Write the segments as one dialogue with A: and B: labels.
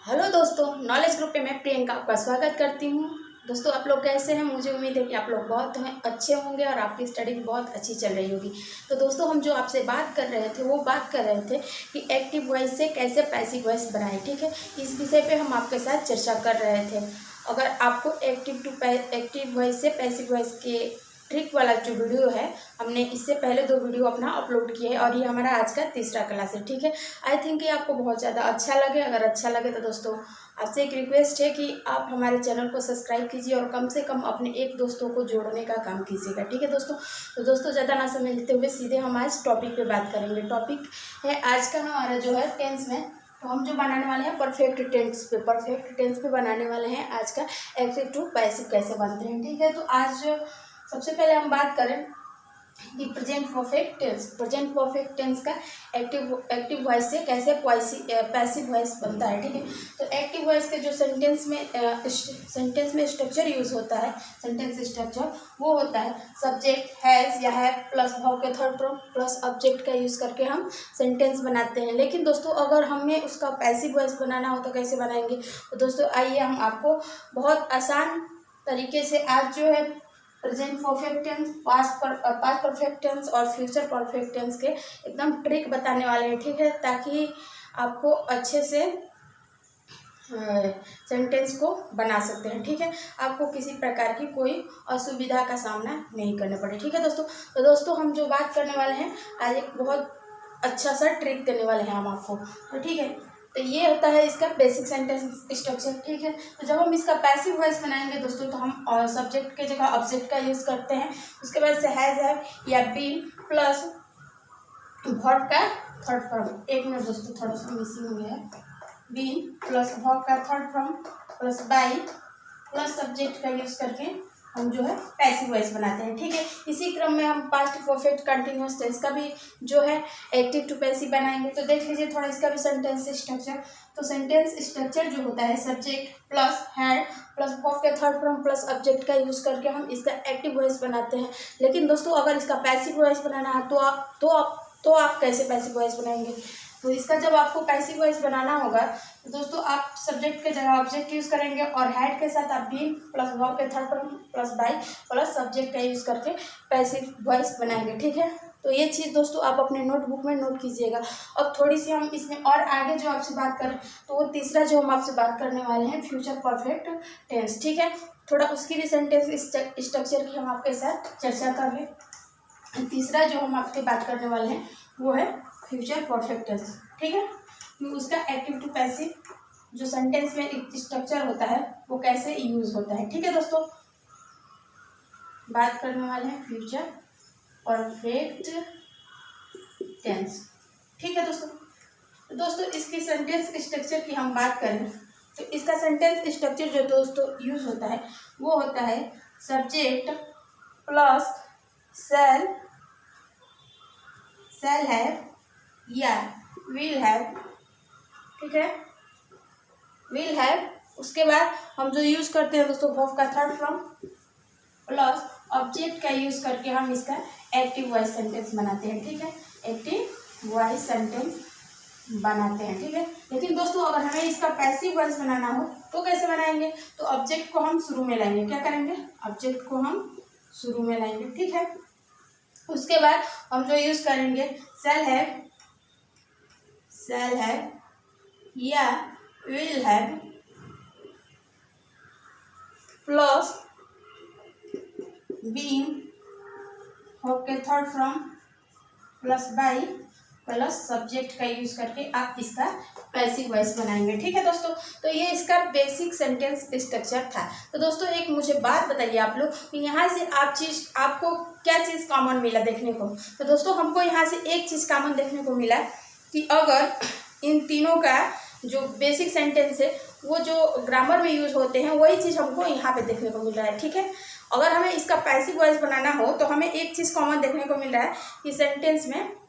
A: Hello दोस्तों, knowledge group पे मैं प्रियंका आपका स्वागत करती हूँ। दोस्तों, आप लोग कैसे हैं? मुझे उम्मीद है कि आप लोग बहुत अच्छे होंगे और आपकी स्टडी भी बहुत अच्छी चल रही होगी। तो दोस्तों, हम जो आपसे बात कर रहे थे वो बात कर रहे थे कि एक्टिव वॉइस से कैसे पैसिव वॉइस बनाएं। ठीक है, इस विषय पे हम आपके साथ चर्चा कर रहे थे। अगर आपको एक्टिव वॉइस से पैसिव वॉइस के ट्रिक वाला जो वीडियो है, हमने इससे पहले 2 वीडियो अपना अपलोड किए हैं और ये हमारा आज का तीसरा क्लास है। ठीक है, आई थिंक ये आपको बहुत ज़्यादा अच्छा लगे। अगर अच्छा लगे तो दोस्तों आपसे एक रिक्वेस्ट है कि आप हमारे चैनल को सब्सक्राइब कीजिए और कम से कम अपने एक दोस्तों को जोड़ने का काम कीजिएगा। ठीक है दोस्तों, तो दोस्तों ज़्यादा ना समय लेते हुए सीधे हम आज टॉपिक पे बात करेंगे। टॉपिक है आज का हमारा जो है टेंस में, तो हम जो बनाने वाले हैं परफेक्ट टेंस पे बनाने वाले हैं आज का एक्टिव टू पैसिव कैसे बनते हैं। ठीक है, तो आज सबसे पहले हम बात करें कि प्रेजेंट परफेक्ट टेंस का एक्टिव वॉइस से कैसे पैसिव वॉइस बनता है। ठीक है, तो एक्टिव वॉइस के जो सेंटेंस में स्ट्रक्चर यूज होता है, सेंटेंस स्ट्रक्चर वो होता है सब्जेक्ट हैज या हैव प्लस वर्ब के थर्ड फॉर्म प्लस ऑब्जेक्ट का यूज करके हम सेंटेंस बनाते हैं। लेकिन दोस्तों, अगर हमें उसका पैसिव वॉइस बनाना हो तो कैसे बनाएंगे? तो दोस्तों आइए हम आपको बहुत आसान तरीके से आज जो है present perfect tense, past perfect tense और फ्यूचर परफेक्ट टेंस के एकदम ट्रिक बताने वाले हैं। ठीक है, ताकि आपको अच्छे से सेंटेंस को बना सकते हैं। ठीक है, आपको किसी प्रकार की कोई असुविधा का सामना नहीं करना पड़े। ठीक है दोस्तों, तो दोस्तों हम जो बात करने वाले हैं आज एक बहुत अच्छा सा ट्रिक देने वाले हैं हम आपको। तो ठीक है, तो ये होता है इसका बेसिक सेंटेंस स्ट्रक्चर। ठीक है, तो जब हम इसका पैसिव वॉइस बनाएंगे दोस्तों तो हम सब्जेक्ट के जगह ऑब्जेक्ट का यूज़ करते हैं। उसके बाद से हैव या बीन प्लस वर्ब का थर्ड फॉर्म। एक मिनट दोस्तों, थोड़ा सा मिसिंग हो गया है। बीन प्लस वर्ब का third form plus by plus subject का यूज़ करके हम जो है पैसिव वॉइस बनाते हैं। ठीक है, इसी क्रम में हम पास्ट परफेक्ट कंटिन्यूअस टेंस का भी जो है एक्टिव टू पैसिव बनाएंगे। तो देख लीजिए थोड़ा इसका भी सेंटेंस स्ट्रक्चर। तो सेंटेंस स्ट्रक्चर जो होता है subject plus had plus verb के थर्ड फॉर्म प्लस ऑब्जेक्ट का यूज़ करके हम इसका एक्टिव वॉइस बनाते हैं। लेकिन दोस्तों अगर इसका पैसिव वॉइस बनाना है तो आप कैसे पैसिव वॉइस बनाएंगे? तो इसका जब आपको पैसिव वॉइस बनाना होगा तो दोस्तों आप सब्जेक्ट के जगह ऑब्जेक्ट यूज़ करेंगे और हैड के साथ आप बीन प्लस वर्ब के third form plus by plus subject का यूज़ करके पैसिव वॉइस बनाएंगे। ठीक है, तो ये चीज़ दोस्तों आप अपने नोटबुक में नोट कीजिएगा। अब थोड़ी सी हम इसमें और आगे जो आपसे बात करें तो वो तीसरा जो हम आपसे बात करने वाले हैं फ्यूचर परफेक्ट टेंस। ठीक है, थोड़ा उसकी भी सेंटेंस स्ट्रक्चर की हम आपके साथ चर्चा कर लें। तीसरा जो हम आपसे बात करने वाले हैं वो है फ्यूचर परफेक्ट टेंस। ठीक है, उसका एक्टिव टू पैसिव जो सेंटेंस में स्ट्रक्चर होता है वो कैसे यूज होता है। ठीक है दोस्तों, बात करने वाले हैं फ्यूचर परफेक्ट टेंस। ठीक है दोस्तों इसकी सेंटेंस स्ट्रक्चर की हम बात करें तो इसका सेंटेंस स्ट्रक्चर जो दोस्तों यूज होता है वो होता है सब्जेक्ट प्लस शैल हैव या विल हैव। ठीक है, विल हैव, उसके बाद हम जो यूज करते हैं दोस्तों वर्ब का थर्ड फॉर्म प्लस ऑब्जेक्ट का यूज करके हम इसका एक्टिव वॉइस सेंटेंस बनाते हैं। ठीक है, एक्टिव वॉइस सेंटेंस बनाते हैं। ठीक है, लेकिन दोस्तों अगर हमें इसका पैसिव वॉइस बनाना हो तो कैसे बनाएंगे? तो ऑब्जेक्ट को हम शुरू में लाएंगे। क्या करेंगे? ऑब्जेक्ट को हम शुरू में लाएंगे। ठीक है, उसके बाद हम जो यूज करेंगे शैल हैव या will have plus been verb के third form plus by plus subject का यूज करके आप इसका पैसिव वॉइस बनाएंगे। ठीक है दोस्तों, तो ये इसका बेसिक सेंटेंस स्ट्रक्चर था। तो दोस्तों एक मुझे बात बताइए आप लोग कि यहाँ से आपको क्या चीज़ कॉमन मिला देखने को? तो दोस्तों हमको यहाँ से एक चीज़ कॉमन देखने को मिला कि अगर इन तीनों का जो बेसिक सेंटेंस है वो जो ग्रामर में यूज होते हैं वही चीज़ हमको यहाँ पे देखने को मिल रहा है। ठीक है, अगर हमें इसका पैसिव वॉइस बनाना हो तो हमें एक चीज़ कॉमन देखने को मिल रहा है कि सेंटेंस में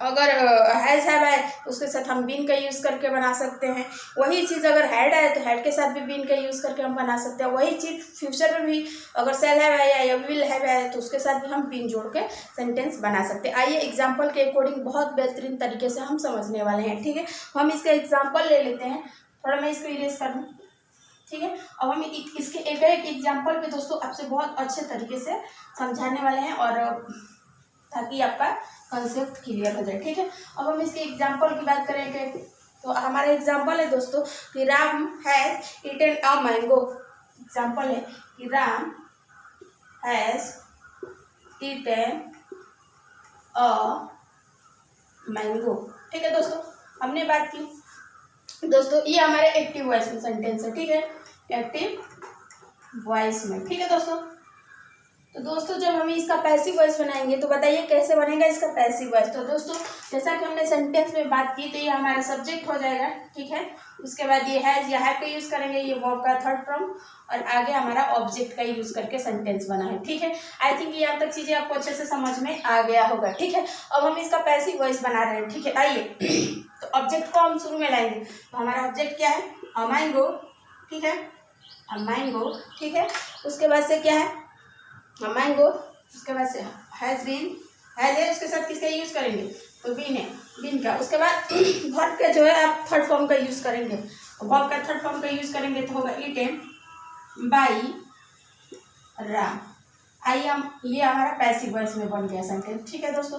A: अगर हैज हैव है उसके साथ हम बीन का यूज़ करके बना सकते हैं। वही चीज़ अगर हैड है तो हैड के साथ भी बीन का यूज़ करके हम बना सकते हैं। वही चीज़ फ्यूचर में भी अगर शैल हैव है या विल हैव है तो उसके साथ भी हम बीन जोड़ के सेंटेंस बना सकते हैं। आइए एग्जाम्पल के अकॉर्डिंग बहुत बेहतरीन तरीके से हम समझने वाले हैं। ठीक है, हम इसका एग्जाम्पल ले लेते हैं थोड़ा मैं इसको इरेज कर दूँ, ठीक है। अब हम इसके एक एक एग्जाम्पल पे दोस्तों आपसे बहुत अच्छे तरीके से समझाने वाले हैं, और ताकि आपका कंसेप्ट क्लियर हो जाए, ठीक है। अब हम इसके एग्जाम्पल की बात करेंगे, तो हमारा एग्जाम्पल है दोस्तों कि Ram has eaten a mango. Example है कि Ram has eaten a mango, ठीक है दोस्तों। हमने बात की दोस्तों, ये हमारे एक्टिव वॉइस में सेंटेंस है, ठीक है, एक्टिव वॉइस में, ठीक है दोस्तों। तो दोस्तों जब हम इसका पैसिव वॉइस बनाएंगे तो बताइए कैसे बनेगा इसका पैसिव वॉइस। तो दोस्तों जैसा कि हमने सेंटेंस में बात की, तो ये हमारा सब्जेक्ट हो जाएगा, ठीक है। उसके बाद ये हैज या हैव का यूज़ करेंगे, ये वर्ब का थर्ड फॉर्म, और आगे हमारा ऑब्जेक्ट का यूज़ करके सेंटेंस बना है, ठीक है। आई थिंक यहाँ तक चीज़ें आपको अच्छे से समझ में आ गया होगा, ठीक है। अब हम इसका पैसिव वॉइस बना रहे हैं, ठीक है। आइए तो ऑब्जेक्ट को हम शुरू में लाएंगे, तो हमारा ऑब्जेक्ट क्या है, अ मैंगो, ठीक है, अ मैंगो, ठीक है। उसके बाद से क्या है, मैंगो, उसके बाद से हैज़ बीन, हैज़ है, उसके साथ किसका यूज़ करेंगे, तो बीन है, बीन का। उसके बाद वर्ब का जो है आप थर्ड फॉर्म का यूज़ करेंगे, वर्ब का थर्ड फॉर्म का यूज़ करेंगे तो होगा ईटेन बाई राम। आइए हम, ये हमारा पैसिव वॉइस में बन गया सेंटेंस, ठीक है दोस्तों,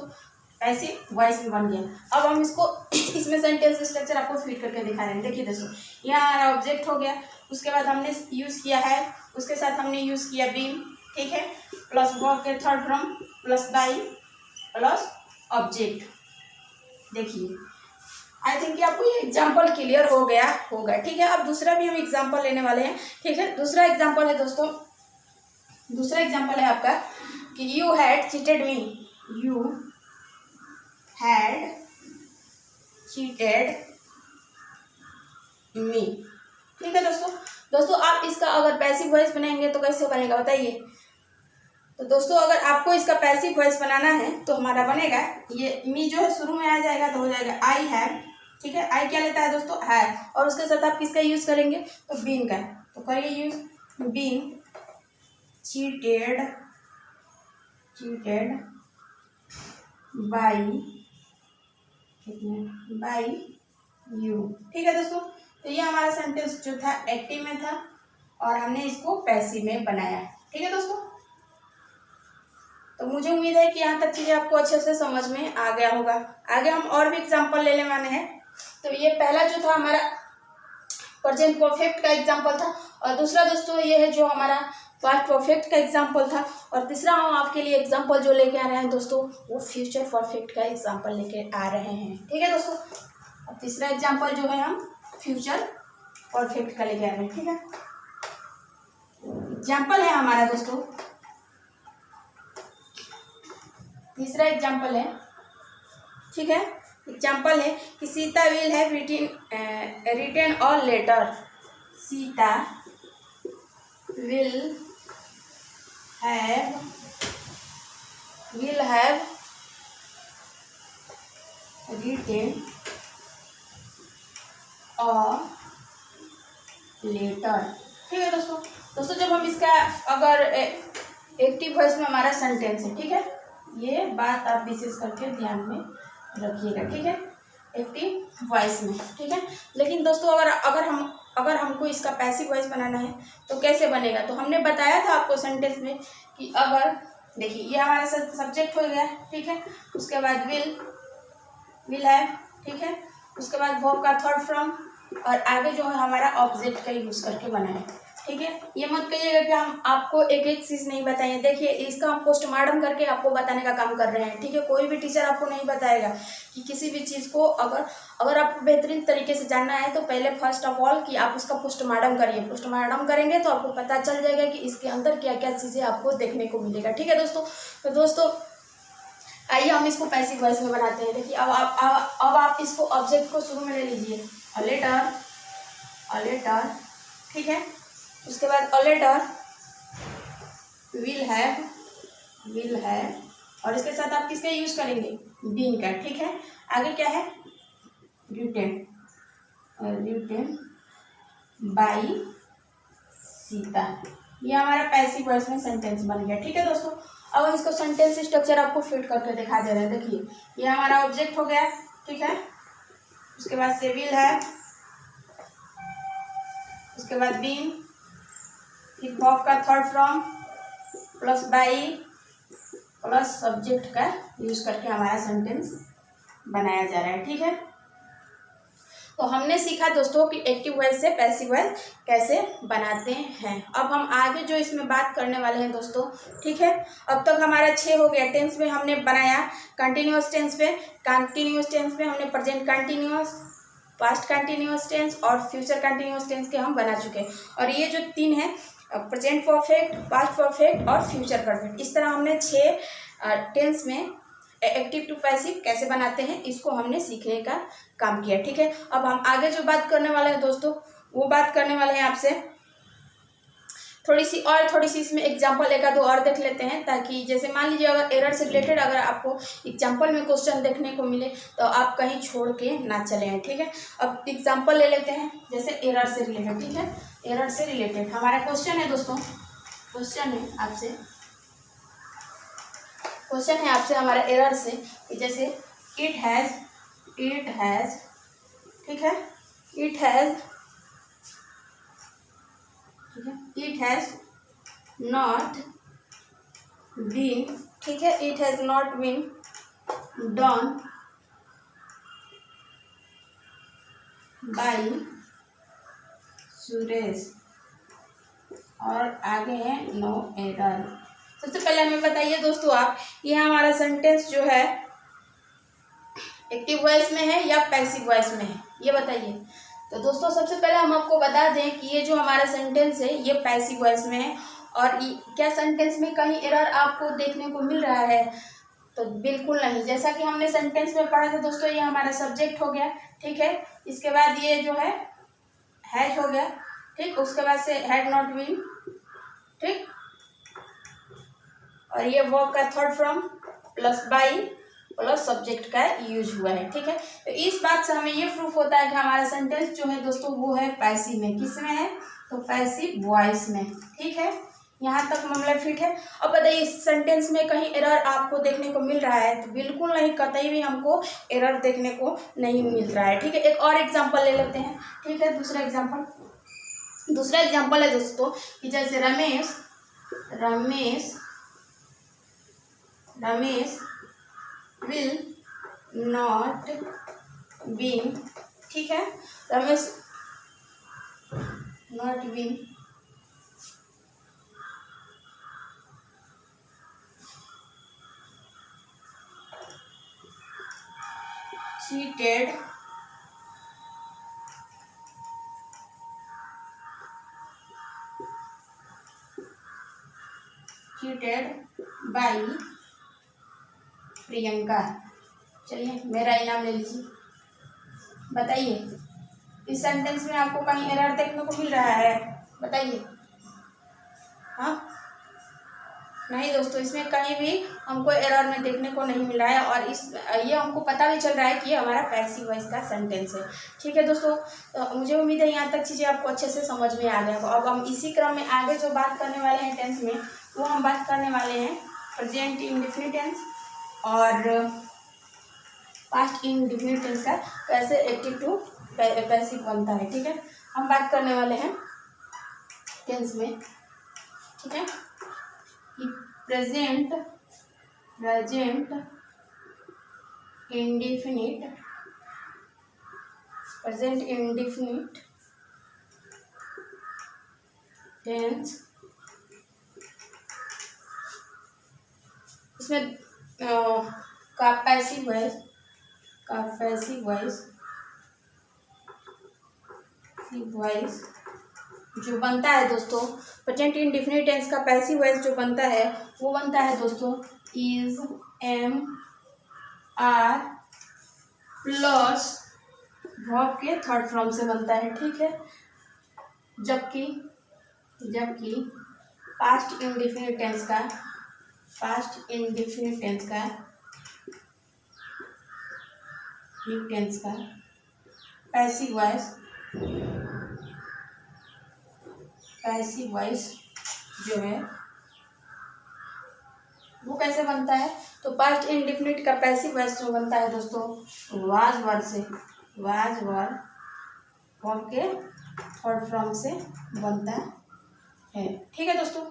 A: पैसिव वॉइस में बन गया। अब हम इसको इसमें सेंटेंस स्ट्रक्चर आपको फिट करके दिखा रहे हैं। देखिए दोस्तों, यहाँ हमारा ऑब्जेक्ट हो गया, उसके बाद हमने यूज़ किया है, उसके साथ हमने यूज़ किया बीन, ठीक है, प्लस वर्ब के third form plus by plus object. देखिए आई थिंक कि आपको ये एग्जाम्पल क्लियर हो गया होगा, ठीक है। अब दूसरा भी हम एग्जाम्पल लेने वाले हैं, ठीक है। दूसरा एग्जाम्पल है दोस्तों, दूसरा एग्जाम्पल है आपका कि you had cheated me, you had cheated मी, ठीक है दोस्तों। दोस्तों आप इसका अगर पैसिव वॉइस बनाएंगे तो कैसे बनेगा बताइए। तो दोस्तों अगर आपको इसका पैसिव वॉइस बनाना है तो हमारा बनेगा, ये मी जो है शुरू में आ जाएगा तो हो जाएगा आई हैव, ठीक है। आई क्या लेता है दोस्तों, है, और उसके साथ आप किसका यूज़ करेंगे, तो बीन का, तो करिए use, been cheated, cheated by, by you, ठीक है दोस्तों। तो ये हमारा सेंटेंस जो था एक्टिव में था और हमने इसको पैसिव में बनाया, ठीक है दोस्तों। तो मुझे उम्मीद है कि यहाँ तक चीज़ें आपको अच्छे से समझ में आ गया होगा। आगे हम और भी एग्जाम्पल लेने वाले हैं। तो ये पहला जो था हमारा प्रेजेंट परफेक्ट का एग्जाम्पल था, और दूसरा दोस्तों ये है जो हमारा पास्ट परफेक्ट का एग्जाम्पल था, और तीसरा हम आपके लिए एग्जाम्पल जो लेके आ रहे हैं दोस्तों वो फ्यूचर परफेक्ट का एग्जाम्पल लेके आ रहे हैं, ठीक है दोस्तों। अब तीसरा एग्जाम्पल जो है हम फ्यूचर परफेक्ट का लेके आ रहे हैं, ठीक है। एग्जाम्पल है हमारा दोस्तों, तीसरा एग्जाम्पल है, ठीक है। एग्जाम्पल है कि Sita will have written a letter, Sita will have written a letter, ठीक है दोस्तों। दोस्तों जब हम इसका अगर एक्टिव वॉइस में हमारा सेंटेंस है, ठीक है, ये बात आप विशेष करके ध्यान में रखिएगा, ठीक है, एक्टिव वॉइस में, ठीक है। लेकिन दोस्तों अगर हमको इसका पैसिव वॉइस बनाना है तो कैसे बनेगा, तो हमने बताया था आपको सेंटेंस में कि अगर देखिए ये हमारा सब्जेक्ट हो गया, ठीक है, उसके बाद विल हैव, ठीक है, उसके बाद वर्ब का थर्ड फॉर्म, और आगे जो है हमारा ऑब्जेक्ट का यूज़ करके बना है, ठीक है। ये मत कहिएगा कि हम आपको एक एक चीज़ नहीं बताएंगे। देखिए इसका हम पोस्टमार्टम करके आपको बताने का काम कर रहे हैं, ठीक है। कोई भी टीचर आपको नहीं बताएगा कि किसी भी चीज़ को अगर आपको बेहतरीन तरीके से जानना है तो पहले फर्स्ट ऑफ ऑल कि आप उसका पोस्टमार्टम करिए। पोस्टमार्टम करेंगे तो आपको पता चल जाएगा कि इसके अंदर क्या क्या चीज़ें आपको देखने को मिलेगा, ठीक है दोस्तों। तो दोस्तों आइए हम इसको पैसिव वॉइस में बनाते हैं। देखिए अब आप इसको ऑब्जेक्ट को शुरू में ले लीजिए, अ लेटर, ठीक है। उसके बाद अ लेटर विल हैव, और इसके साथ आप किसका यूज करेंगे, बीन का, ठीक है। आगे क्या है, रिटन बाई सीता। ये हमारा पैसिव वॉइस में सेंटेंस बन गया, ठीक है दोस्तों। अब हम इसको सेंटेंस स्ट्रक्चर आपको फिट करके दिखा दे रहे हैं। देखिए ये हमारा ऑब्जेक्ट हो गया, ठीक है। उसके बाद से विल हैव, उसके बाद बीन, फिर वर्ब का third form plus by plus subject का यूज करके हमारा सेंटेंस बनाया जा रहा है। ठीक है, तो हमने सीखा दोस्तों कि एक्टिव वॉइस से पैसिव वॉइस कैसे बनाते हैं। अब हम आगे जो इसमें बात करने वाले हैं दोस्तों, ठीक है, अब तक हमारा 6 हो गया। टेंस में हमने बनाया कंटिन्यूअस टेंस पे, कंटिन्यूअस टेंस में हमने present continuous, past continuous tense और फ्यूचर कंटिन्यूअस टेंस के हम बना चुके हैं। और ये जो 3 है, प्रेजेंट परफेक्ट, पास्ट परफेक्ट और फ्यूचर परफेक्ट, इस तरह हमने 6 टेंस में एक्टिव टू पैसिव कैसे बनाते हैं इसको हमने सीखने का काम किया। ठीक है, अब हम आगे जो बात करने वाले हैं दोस्तों, वो बात करने वाले हैं आपसे थोड़ी सी इसमें एग्जांपल एक दो और देख लेते हैं, ताकि जैसे मान लीजिए अगर एरर से रिलेटेड अगर आपको एग्जांपल में क्वेश्चन देखने को मिले तो आप कहीं छोड़ के ना चले हैं। ठीक है, अब एग्जांपल ले लेते हैं जैसे एरर से रिलेटेड। ठीक है, एरर से रिलेटेड हमारा क्वेश्चन है दोस्तों, क्वेश्चन है आपसे हमारा एरर से कि जैसे इट हैज़, ठीक है, इट हैज़ नॉट बीन, ठीक है, it has not been done by Suresh, और आगे है नो एरर। सबसे पहले हमें बताइए दोस्तों आप, ये हमारा सेंटेंस जो है एक्टिव वॉइस में है या पैसिव वॉइस में है, ये बताइए। तो दोस्तों सबसे पहले हम आपको बता दें कि ये जो हमारा सेंटेंस है ये पैसिव वॉइस में है। और क्या सेंटेंस में कहीं एरर आपको देखने को मिल रहा है? तो बिल्कुल नहीं। जैसा कि हमने सेंटेंस में पढ़ा था दोस्तों, ये हमारा सब्जेक्ट हो गया, ठीक है, इसके बाद ये जो है हैज हो गया, ठीक, उसके बाद से हैड नॉट बीन, ठीक, और ये वर्ब का third form plus by plus subject का यूज हुआ है। ठीक है, तो इस बात से हमें ये प्रूफ होता है कि हमारा सेंटेंस जो है दोस्तों वो है पैसिव में। किस में है? तो पैसिव वॉइस में। ठीक है, यहाँ तक मामला फिट है। अब बताइए इस सेंटेंस में कहीं एरर आपको देखने को मिल रहा है? तो बिल्कुल नहीं, कतई भी हमको एरर देखने को नहीं मिल रहा है। ठीक है, एक और एग्जाम्पल ले लेते हैं। ठीक है, दूसरा एग्जाम्पल है दोस्तों कि जैसे रमेश will not been, ठीक है, Ramesh not been cheated by Priyanka. चलिए मेरा इनाम ले लीजिए। बताइए इस सेंटेंस में आपको कहीं एरर देखने को मिल रहा है? बताइए। हाँ, नहीं दोस्तों, इसमें कहीं भी हमको एरर में देखने को नहीं मिल रहा है। और ये हमको पता भी चल रहा है कि ये हमारा पैसिव वॉइस का सेंटेंस है। ठीक है दोस्तों, तो मुझे उम्मीद है यहाँ तक चीज़ें आपको अच्छे से समझ में आ गया। अब हम इसी क्रम में आगे जो बात करने वाले हैं टेंस में, वो हम बात करने वाले हैं प्रेजेंट इंडेफिनिट टेंस और पास्ट इंडेफिनिट टेंस का कैसे एक्टिव टू पैसिव बनता है। ठीक है, हम बात करने वाले हैं टेंस में, ठीक है, कि प्रेजेंट इंडेफिनिट टेंस, इसमें का पैसिव वॉइस जो बनता है दोस्तों, प्रेजेंट इंडेफिनिट टेंस का पैसिव वॉइस जो बनता है वो बनता है दोस्तों is, am, are plus verb के थर्ड फॉर्म से बनता है। ठीक है, जबकि पास्ट इंडेफिनिट टेंस का पैसिव वॉइस जो है वो कैसे बनता है? तो पास्ट इंडेफिनिट का पैसिव वॉइस जो बनता है दोस्तों वाज वर्ब से, वर्ब के थर्ड फॉर्म से बनता है। ठीक है दोस्तों,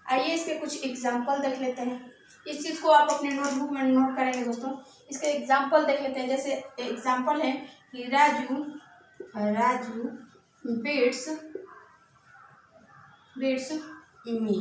A: आइए इसके कुछ एग्जाम्पल देख लेते हैं। इस चीज़ को आप अपने नोटबुक में नोट करेंगे दोस्तों। इसके एग्जाम्पल देख लेते हैं। जैसे एग्जाम्पल है कि राजू बीट्स मी।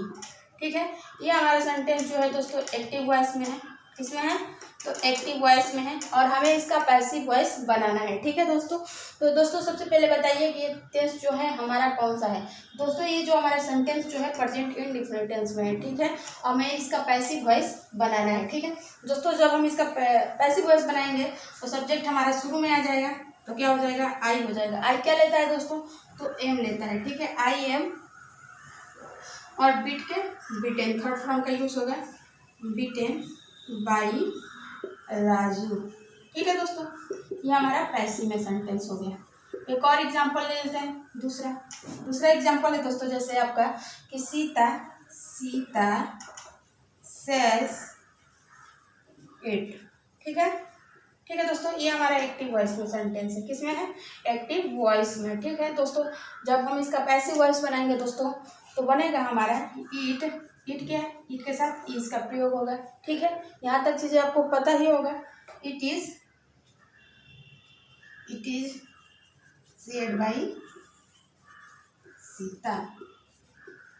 A: ठीक है, ये हमारा सेंटेंस जो है दोस्तों एक्टिव वॉइस में है। किसमें है? तो एक्टिव वॉइस में है और हमें इसका पैसिव वॉइस बनाना है। ठीक है दोस्तों, तो दोस्तों सबसे पहले बताइए कि ये टेंस जो है हमारा कौन सा है। दोस्तों ये जो हमारा सेंटेंस जो है प्रेजेंट इंडेफिनिट टेंस में है। ठीक है, और हमें इसका पैसिव वॉइस बनाना है। ठीक है दोस्तों, जब हम इसका पैसिव वॉइस बनाएंगे तो सब्जेक्ट हमारा शुरू में आ जाएगा। तो क्या हो जाएगा? आई हो जाएगा। आई क्या लेता है दोस्तों? तो एम लेता है। ठीक है, आई एम, और बीटेन थर्ड फॉर्म का यूज होगा, बीटेन बाई राजू। ठीक है दोस्तों, ये हमारा पैसिव में सेंटेंस हो गया। एक और एग्जांपल ले लेते हैं। दूसरा एग्जांपल है दोस्तों, जैसे आपका कि सीता सेल्स इट। ठीक है दोस्तों, ये हमारा एक्टिव वॉइस में सेंटेंस है। किसमें है? एक्टिव वॉइस में। ठीक है दोस्तों, जब हम इसका पैसिव वॉइस बनाएंगे दोस्तों तो बनेगा हमारा ईट। ईट क्या है? ईट के साथ इज का प्रयोग होगा। ठीक है, यहाँ तक चीजें आपको पता ही होगा। It is said by Sita.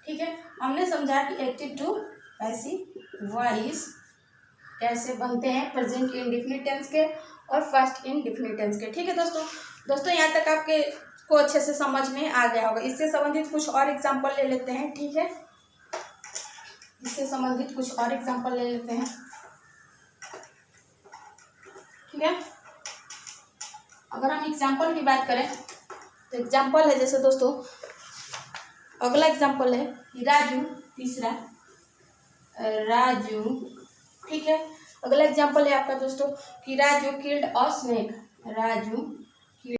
A: ठीक है, हमने समझा कि एक्टिव टू पैसिव वॉइस कैसे बनते हैं प्रेजेंट इंडेफिनिट टेंस के और फर्स्ट इंडेफिनिट टेंस के। ठीक है दोस्तों यहाँ तक आपके को अच्छे से समझ में आ गया होगा। इससे संबंधित कुछ और एग्जांपल ले लेते हैं। ठीक है, इससे संबंधित कुछ और एग्जांपल ले लेते हैं। ठीक है, अगर हम एग्जांपल की बात करें तो एग्जांपल है, जैसे दोस्तों अगला एग्जांपल है राजू, तीसरा राजू। ठीक है, अगला एग्जांपल है आपका दोस्तों कि Raju killed a snake. Raju